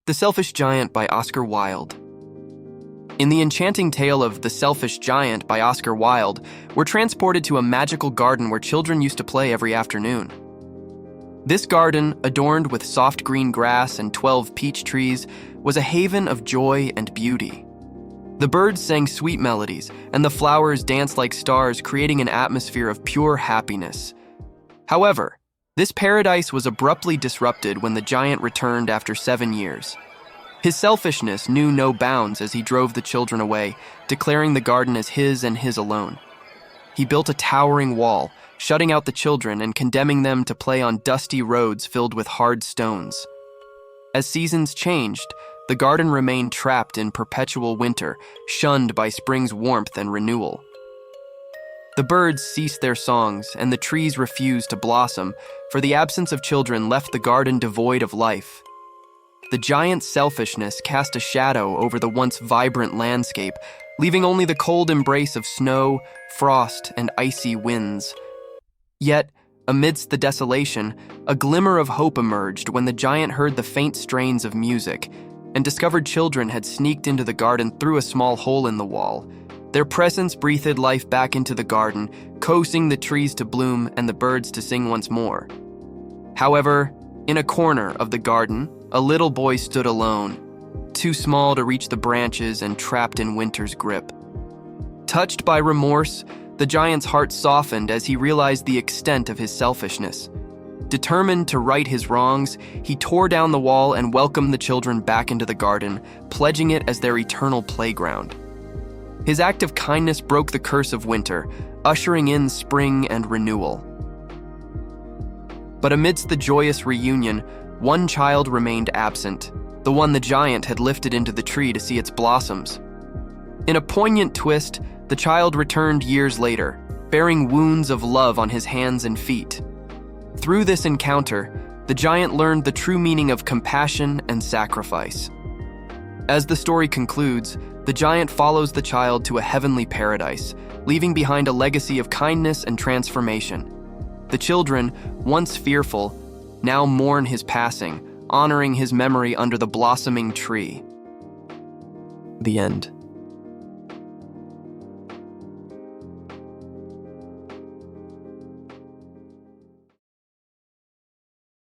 The Selfish Giant by Oscar Wilde. In the enchanting tale of The Selfish Giant by Oscar Wilde, we're transported to a magical garden where children used to play every afternoon. This garden, adorned with soft green grass and 12 peach trees, was a haven of joy and beauty. The birds sang sweet melodies, and the flowers danced like stars, creating an atmosphere of pure happiness. However, this paradise was abruptly disrupted when the giant returned after 7 years. His selfishness knew no bounds as he drove the children away, declaring the garden as his and his alone. He built a towering wall, shutting out the children and condemning them to play on dusty roads filled with hard stones. As seasons changed, the garden remained trapped in perpetual winter, shunned by spring's warmth and renewal. The birds ceased their songs, and the trees refused to blossom, for the absence of children left the garden devoid of life. The giant's selfishness cast a shadow over the once vibrant landscape, leaving only the cold embrace of snow, frost, and icy winds. Yet, amidst the desolation, a glimmer of hope emerged when the giant heard the faint strains of music and discovered children had sneaked into the garden through a small hole in the wall. Their presence breathed life back into the garden, causing the trees to bloom and the birds to sing once more. However, in a corner of the garden, a little boy stood alone, too small to reach the branches and trapped in winter's grip. Touched by remorse, the giant's heart softened as he realized the extent of his selfishness. Determined to right his wrongs, he tore down the wall and welcomed the children back into the garden, pledging it as their eternal playground. His act of kindness broke the curse of winter, ushering in spring and renewal. But amidst the joyous reunion, one child remained absent, the one the giant had lifted into the tree to see its blossoms. In a poignant twist, the child returned years later, bearing wounds of love on his hands and feet. Through this encounter, the giant learned the true meaning of compassion and sacrifice. As the story concludes, the giant follows the child to a heavenly paradise, leaving behind a legacy of kindness and transformation. The children, once fearful, now mourn his passing, honoring his memory under the blossoming tree. The end.